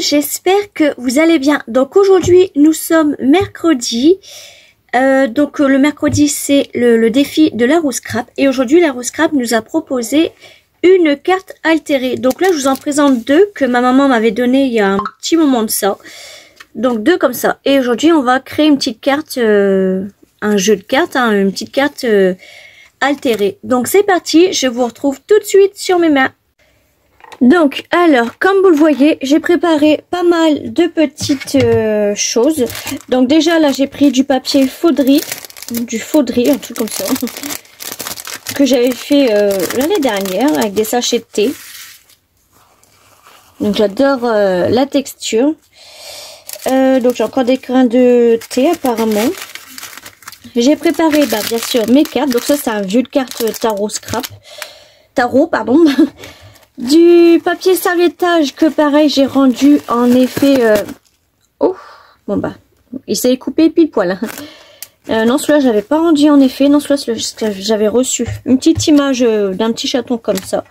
j'espère que vous allez bien. Donc aujourd'hui nous sommes mercredi. Donc le mercredi c'est le défi de la Rose Crap. Et aujourd'hui la Rose Crap nous a proposé une carte altérée. Donc là je vous en présente deux que ma maman m'avait donné il y a un petit moment de ça. Donc deux comme ça. Et aujourd'hui on va créer une petite carte, un jeu de cartes, hein, une petite carte altérée. Donc c'est parti, je vous retrouve tout de suite sur mes mains. Donc, alors, comme vous le voyez, j'ai préparé pas mal de petites choses. Donc déjà, là, j'ai pris du papier fauderie, un truc comme ça, que j'avais fait l'année dernière avec des sachets de thé. Donc, j'adore la texture. Donc, j'ai encore des grains de thé, apparemment. J'ai préparé, bien sûr, mes cartes. Donc, ça, c'est un jeu de cartes tarot, pardon. Du papier serviettage que pareil j'ai rendu en effet oh bon il s'est coupé pile poil hein. Non, celui-là j'avais pas rendu en effet, non, celui-là j'avais reçu une petite image d'un petit chaton comme ça,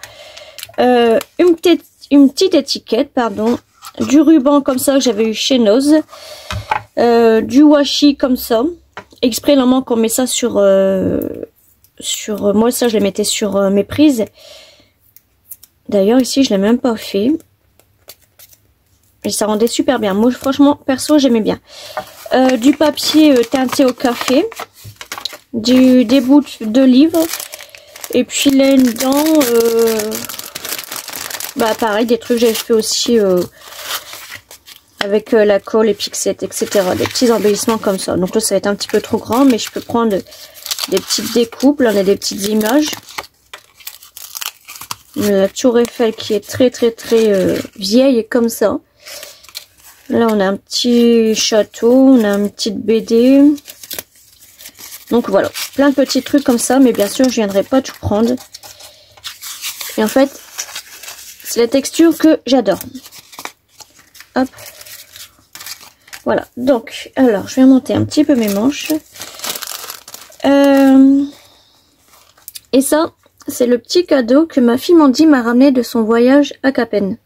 une petite étiquette, pardon, du ruban comme ça que j'avais eu chez Noz, du washi comme ça, exprès normalement qu'on met ça sur moi, ça je les mettais sur mes prises. D'ailleurs, ici, je ne l'ai même pas fait. Et ça rendait super bien. Moi, franchement, perso, j'aimais bien. Du papier teinté au café. Des bouts de livres. Et puis là-dedans, pareil, des trucs que j'ai fait aussi avec la colle, les pixettes, etc. Des petits embellissements comme ça. Donc là, ça va être un petit peu trop grand, mais je peux prendre des petites découpes. Là, on a des petites images. La tour Eiffel qui est très vieille comme ça. Là on a un petit château, on a une petite BD. Donc voilà, plein de petits trucs comme ça, mais bien sûr je viendrai pas tout prendre. Et en fait, c'est la texture que j'adore. Hop. Voilà, donc, alors je vais monter un petit peu mes manches. Et ça, c'est le petit cadeau que ma fille Mandy m'a ramené de son voyage à Capen.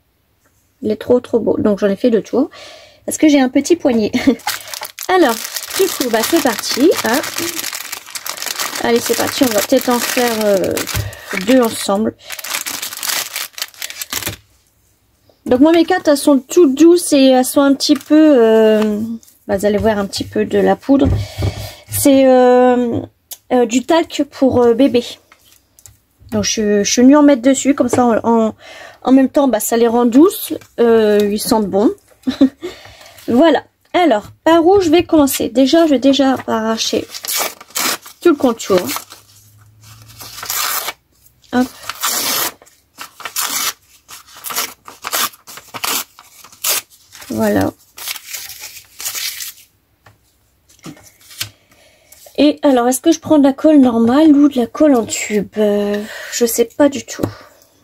Il est trop beau. Donc j'en ai fait 2 tours. Parce que j'ai un petit poignet. Alors, du coup, c'est parti. Hein. Allez, c'est parti. On va peut-être en faire 2 ensemble. Donc moi, mes cartes, elles sont toutes douces et elles sont un petit peu... vous allez voir un petit peu de la poudre. C'est du talc pour bébé. Donc je suis venue en mettre dessus, comme ça en même temps ça les rend douces, ils sentent bon. Voilà, alors par où je vais commencer? Déjà, je vais arracher tout le contour. Hop. Voilà. Et alors, est-ce que je prends de la colle normale ou de la colle en tube? Je sais pas du tout.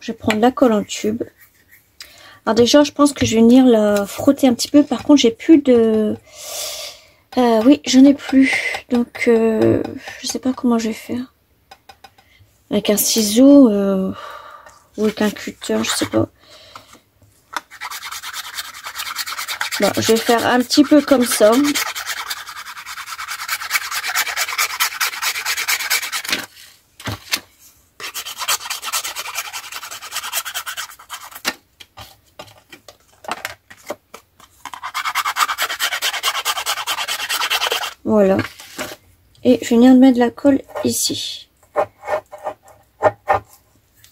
Je vais prendre la colle en tube. Alors déjà, je pense que je vais venir la frotter un petit peu. Par contre, j'ai plus de... oui, j'en ai plus. Donc, je sais pas comment je vais faire. Avec un ciseau ou avec un cutter, je sais pas. Bon, je vais faire un petit peu comme ça. Voilà. Et je viens de mettre de la colle ici.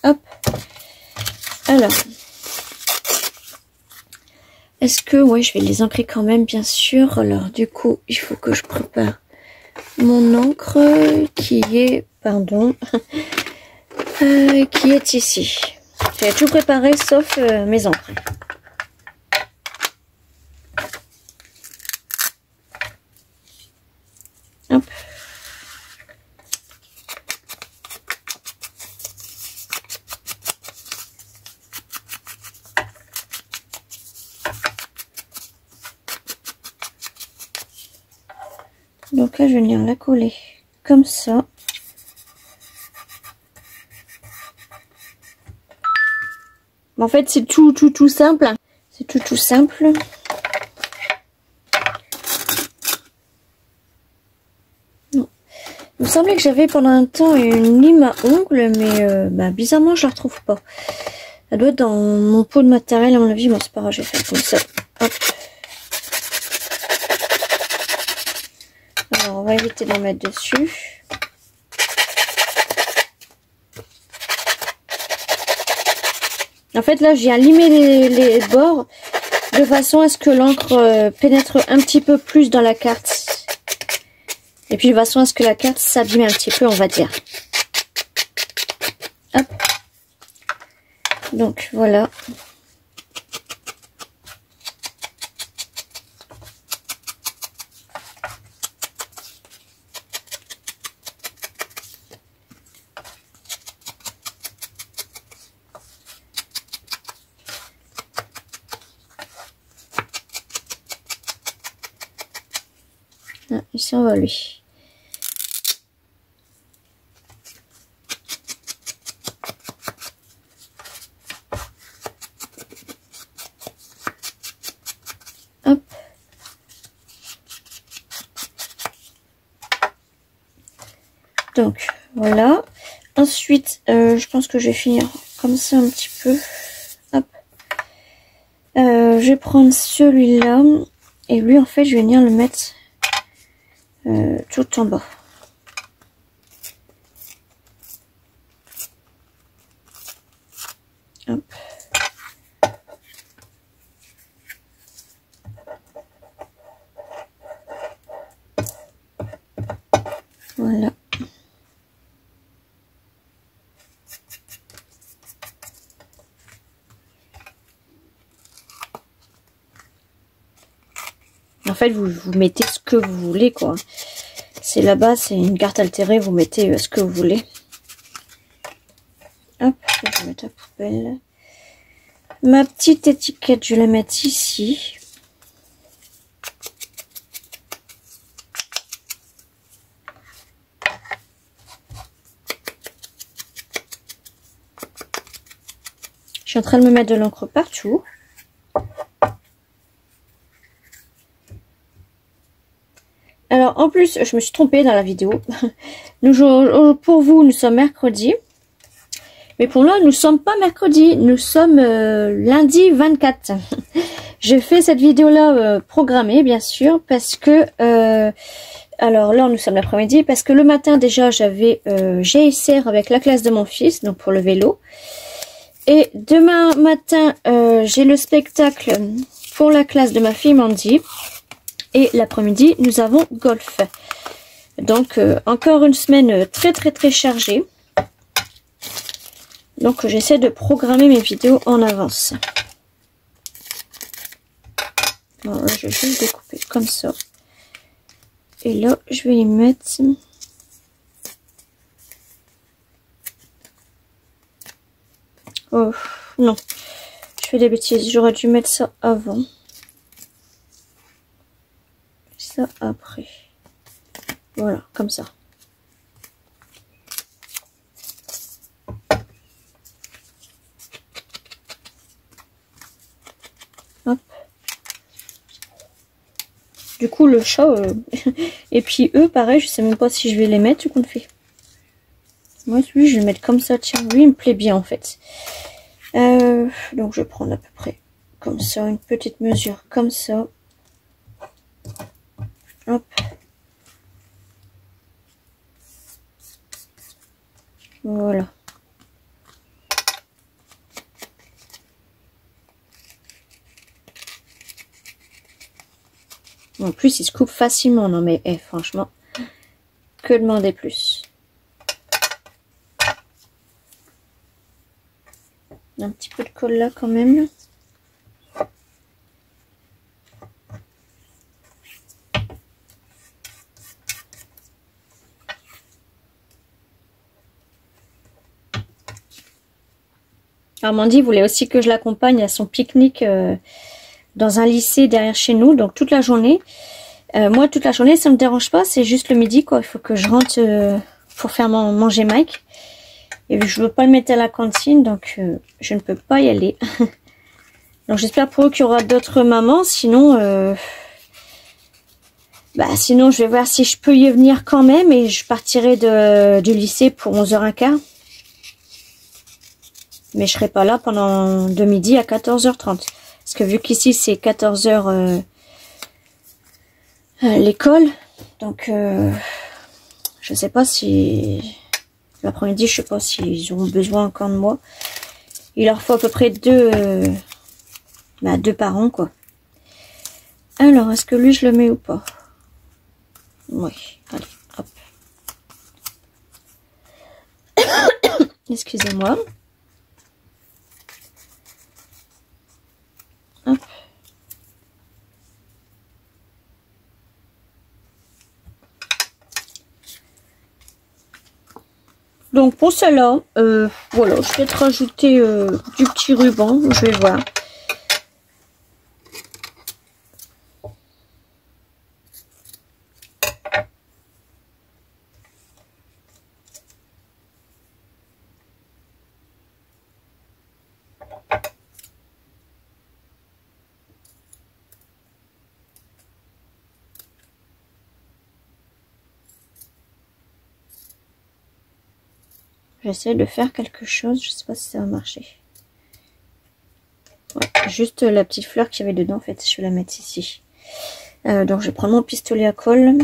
Hop. Alors. Est-ce que... ouais, je vais les ancrer quand même, bien sûr. Alors, du coup, il faut que je prépare mon encre qui est... pardon. Qui est ici. J'ai tout préparé sauf mes encres. Hop. Donc là, je vais venir la coller comme ça. En fait, c'est tout simple. C'est tout simple. Non. Il me semblait que j'avais pendant un temps une lime à ongles, mais bizarrement je la retrouve pas. Elle doit être dans mon pot de matériel à mon avis. Bon, c'est pas grave, je vais faire comme ça. Hop. Alors on va éviter d'en mettre dessus. En fait là je viens limer les bords de façon à ce que l'encre pénètre un petit peu plus dans la carte. Et puis de façon à ce que la carte s'abîme un petit peu, on va dire. Hop. Donc voilà. Ah, ici on va lui. Hop. Donc voilà. Ensuite, je pense que je vais finir comme ça un petit peu. Hop. Je vais prendre celui-là et lui en fait je vais venir le mettre tout en bas. Hop. Voilà. En fait, vous mettez ce que vous voulez, quoi. C'est là-bas, c'est une carte altérée, vous mettez ce que vous voulez. Hop, je vais mettre à poubelle. Ma petite étiquette, je vais la mettre ici. Je suis en train de me mettre de l'encre partout. Alors, en plus, je me suis trompée dans la vidéo. Pour vous, nous sommes mercredi. Mais pour moi, nous ne sommes pas mercredi. Nous sommes lundi 24. J'ai fait cette vidéo-là programmée, bien sûr, parce que... alors là, nous sommes l'après-midi, parce que le matin, déjà, j'avais GSR avec la classe de mon fils, donc pour le vélo. Et demain matin, j'ai le spectacle pour la classe de ma fille Mandy. Et l'après-midi, nous avons golf. Donc, encore une semaine très chargée. Donc, j'essaie de programmer mes vidéos en avance. Alors là, je vais juste découper comme ça. Et là, je vais y mettre... Oh, non. Je fais des bêtises. J'aurais dû mettre ça avant. Ça après. Voilà, comme ça. Hop. Du coup, le chat, et puis eux, pareil, je sais même pas si je vais les mettre, du coup, on fait. Moi, lui, je vais le mettre comme ça. Tiens, lui, il me plaît bien, en fait. Donc, je vais prendre à peu près comme ça, une petite mesure comme ça. Hop. Voilà. En plus, il se coupe facilement. Non mais franchement, que demander plus? Un petit peu de colle là quand même. Armandie voulait aussi que je l'accompagne à son pique-nique dans un lycée derrière chez nous, donc toute la journée. Moi, toute la journée, ça me dérange pas, c'est juste le midi, quoi. Il faut que je rentre pour faire manger Mike. Et je veux pas le mettre à la cantine, donc je ne peux pas y aller. Donc j'espère pour eux qu'il y aura d'autres mamans. Sinon, sinon je vais voir si je peux y venir quand même. Et je partirai du lycée pour 11h15. Mais je serai pas là pendant de midi à 14h30. Parce que vu qu'ici c'est 14h l'école. Donc je sais pas si l'après-midi, je sais pas s'ils auront besoin encore de moi. Il leur faut à peu près deux par an, quoi. Alors, est-ce que lui, je le mets ou pas? Oui, allez, hop. Excusez-moi. Hop. Donc pour cela, voilà, je vais peut-être rajouter du petit ruban, je vais voir. J'essaie de faire quelque chose, je sais pas si ça va marcher. Ouais, juste la petite fleur qu'il y avait dedans, en fait, je vais la mettre ici. Donc je vais prendre mon pistolet à colle.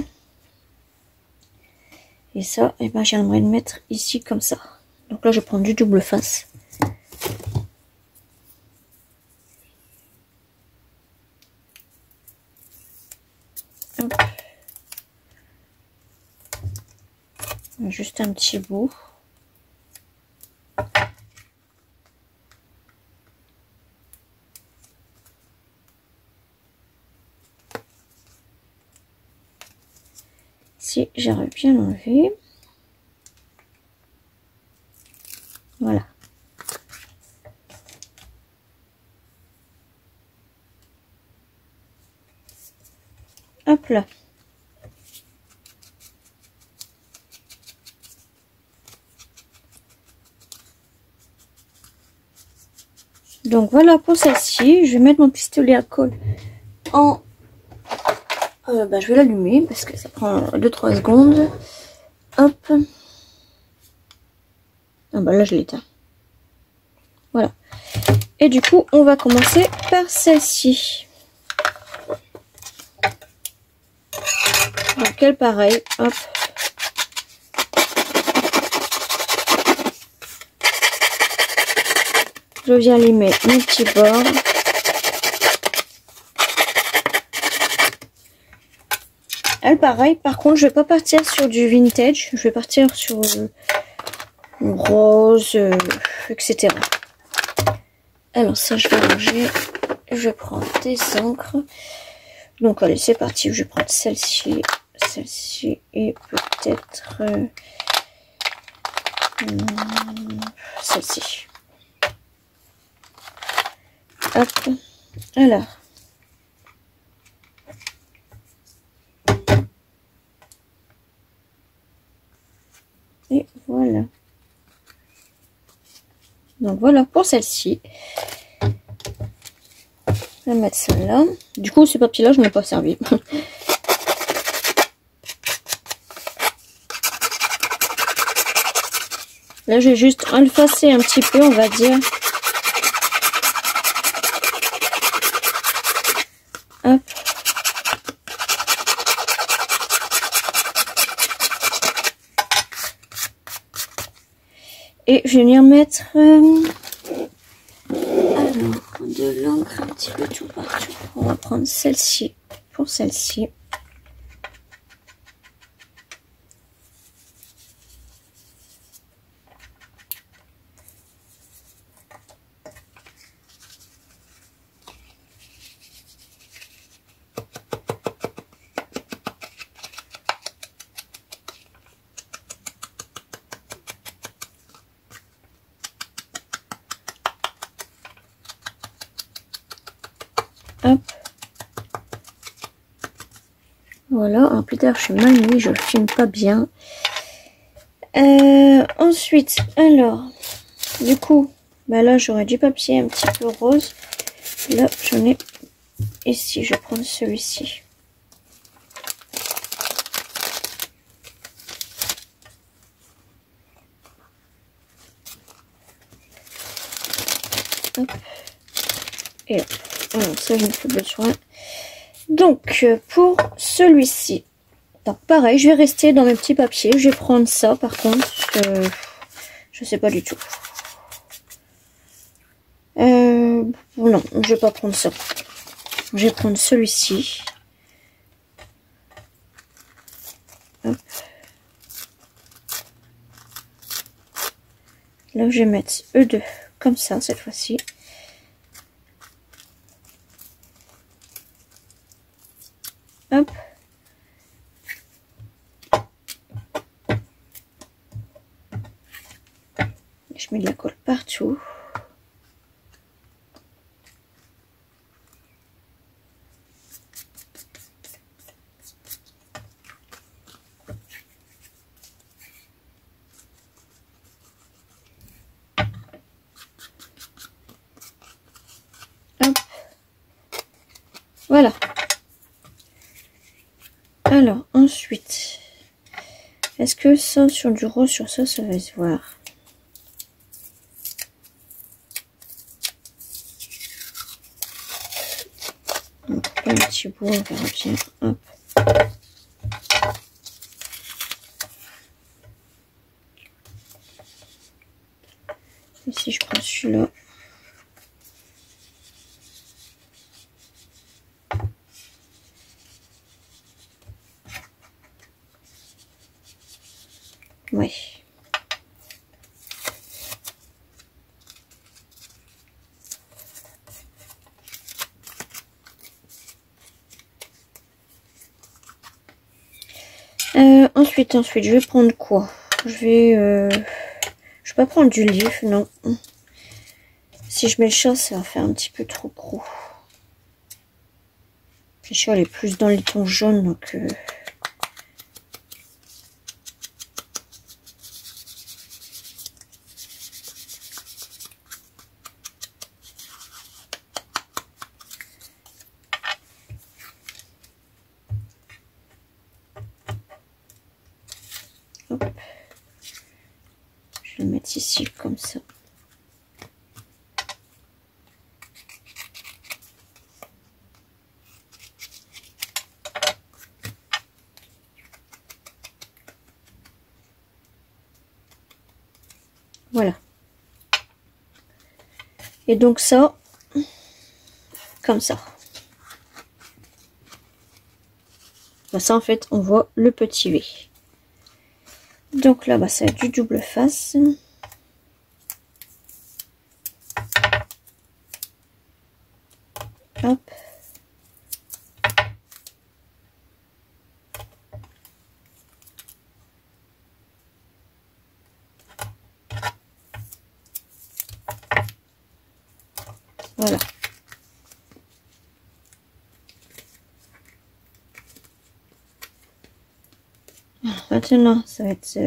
Et ça, eh ben, j'aimerais le mettre ici comme ça. Donc là, je prends du double face. Hop. Juste un petit bout. Si j'aurais bien enlevé. Voilà. Hop là. Donc voilà pour celle-ci. Je vais mettre mon pistolet à colle en... je vais l'allumer parce que ça prend 2-3 secondes. Hop. Ah bah là je l'éteins. Voilà. Et du coup on va commencer par celle-ci. Donc elle pareil. Hop. Je viens limer mes petits bords. Elle pareil, par contre je vais pas partir sur du vintage, je vais partir sur rose, etc. Alors ça je vais ranger, je prends des encres. Donc allez c'est parti, je vais prendre celle-ci, celle-ci et peut-être celle-ci. Hop, alors. Et voilà. Donc voilà pour celle-ci. Je vais mettre celle-là. Du coup, ce papier-là, je ne l'ai pas servi. Là, je vais juste effacer un petit peu, on va dire. Hop. Et je vais venir mettre de l'encre un petit peu tout partout. On va prendre celle-ci pour celle-ci. Hop. Voilà, alors plus tard je suis mal mis, je filme pas bien. Ensuite, alors, du coup, bah là j'aurais du papier un petit peu rose. Là, j'en ai ici. Je vais prendre celui-ci. Hop. Et hop. Alors, ça, je n'ai plus besoin. Donc, pour celui-ci, donc pareil, je vais rester dans mes petits papiers. Je vais prendre ça, par contre. Je sais pas du tout. Non, je vais pas prendre ça. Je vais prendre celui-ci. Hop. Là, je vais mettre E2 comme ça cette fois-ci. Hop. Je mets de la colle partout. Hop. Voilà. Alors, ensuite, est-ce que ça, sur du rose, sur ça, ça va se voir? Donc, un petit bout, on verra bien. Hop. Ici, je prends celui-là. Ouais. Ensuite, je vais prendre quoi? Je vais pas prendre du livre, non. Si je mets le chat, ça va faire un petit peu trop gros. Le chat, elle est plus dans les tons jaunes, donc... Hop. Je vais le mettre ici, comme ça. Voilà. Et donc ça, comme ça. Bah ça en fait, on voit le petit V. Donc là, bah, ça va être du double face. Hop. Voilà. Alors, maintenant, ça va être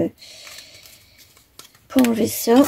pour enlever ça.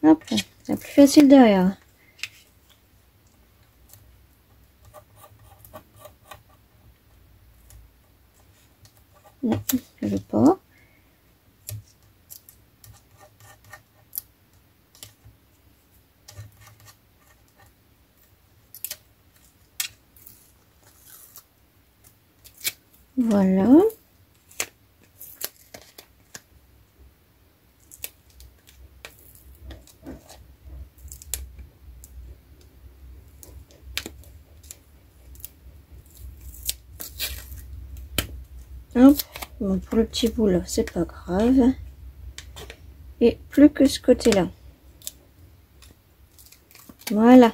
Hop, c'est plus facile derrière. Non, je veux pas. Voilà. Hop. Bon, pour le petit bout là, c'est pas grave. Et plus que ce côté-là. Voilà.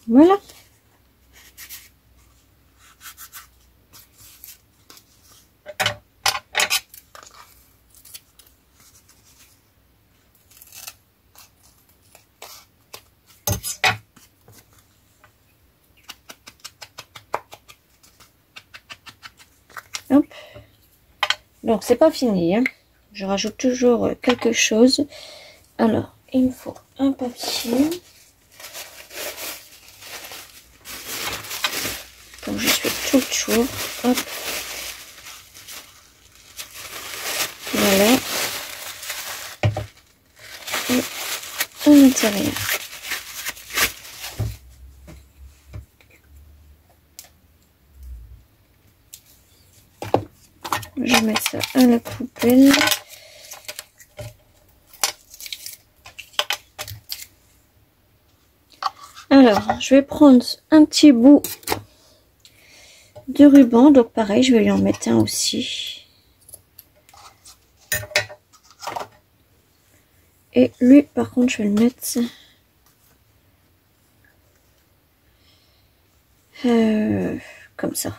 Voilà. Hop. Donc c'est pas fini, hein. Je rajoute toujours quelque chose. Alors, il me faut un papier. Comme je fais tout le tour. Hop. Voilà. Et à l'intérieur. Je vais mettre ça à la poubelle. Alors, je vais prendre un petit bout de ruban. Donc pareil, je vais lui en mettre un aussi. Et lui, par contre, je vais le mettre comme ça.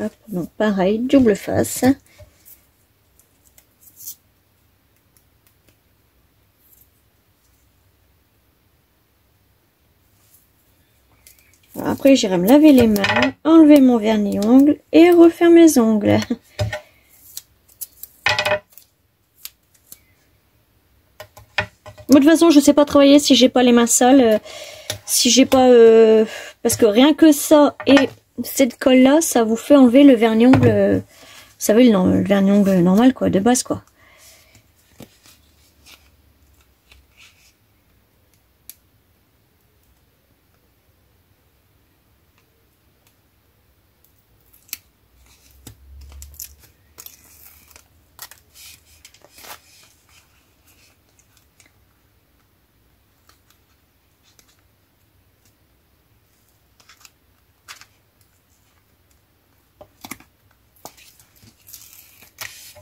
Hop, donc pareil, double face. Après, j'irai me laver les mains, enlever mon vernis-ongles et refaire mes ongles. Moi, de toute façon, je sais pas travailler si j'ai pas les mains sales. Si j'ai pas... parce que rien que ça et cette colle-là, ça vous fait enlever le vernis-ongle. Vous savez, le vernis-ongle normal, quoi, de base, quoi.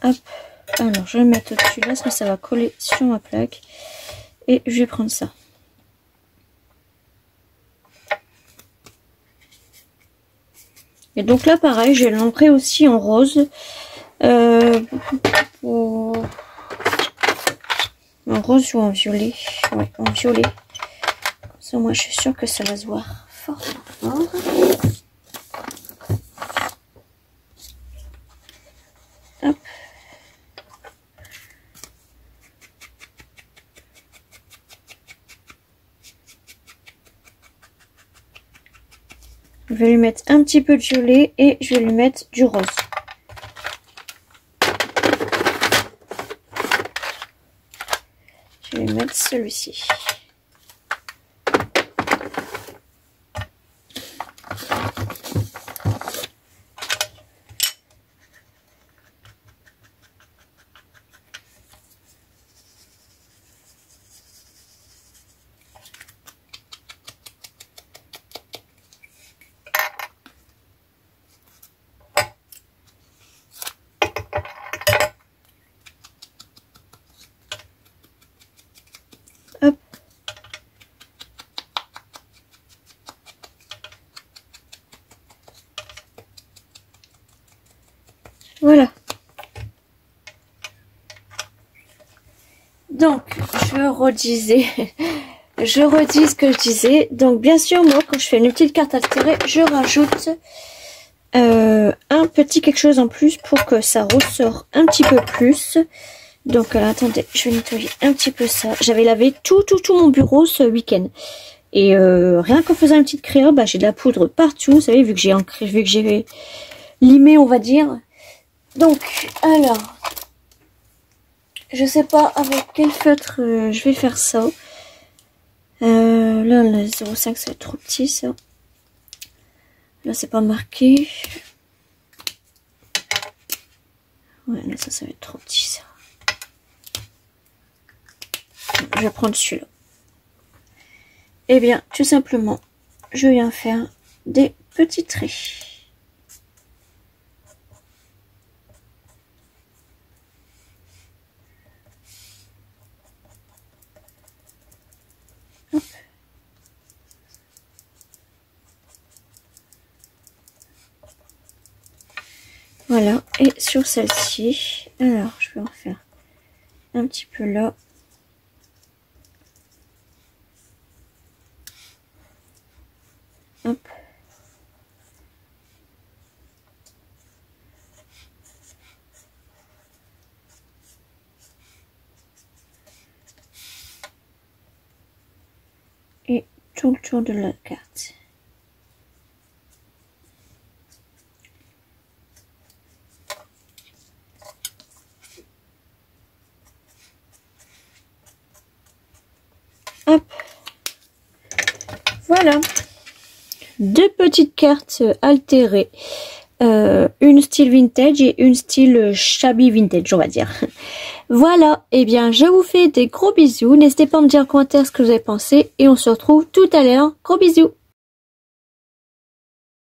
Hop, alors je vais le mettre au-dessus là, parce que ça va coller sur ma plaque. Et je vais prendre ça. Et donc là, pareil, je vais l'ancrer aussi en rose. En rose ou en violet. Ouais, en violet. Comme ça, moi, je suis sûre que ça va se voir fort, fort. Hop. Je vais lui mettre un petit peu de violet et je vais lui mettre du rose. Je vais lui mettre celui-ci. Hop. Voilà. Donc, je redis ce que je disais. Donc, bien sûr, moi, quand je fais une petite carte altérée, je rajoute un petit quelque chose en plus pour que ça ressort un petit peu plus. Donc, alors, attendez, je vais nettoyer un petit peu ça. J'avais lavé tout mon bureau ce week-end. Et rien qu'en faisant une petite créa, bah, j'ai de la poudre partout. Vous savez, vu que j'ai limé, on va dire. Donc, alors, je sais pas avec quel feutre je vais faire ça. Là, le 0,5, ça va être trop petit, ça. Là, c'est pas marqué. Ouais, là, ça va être trop petit, ça. je vais prendre celui-là. Eh bien, tout simplement, je viens faire des petits traits. Hop. Voilà, et sur celle-ci, alors je vais en faire un petit peu là. Hop. Et tout le tour de la carte. Hop. Voilà. Deux petites cartes altérées. Une style vintage et une style shabby vintage, on va dire. Voilà, et bien je vous fais des gros bisous. N'hésitez pas à me dire en commentaire ce que vous avez pensé et on se retrouve tout à l'heure. Gros bisous.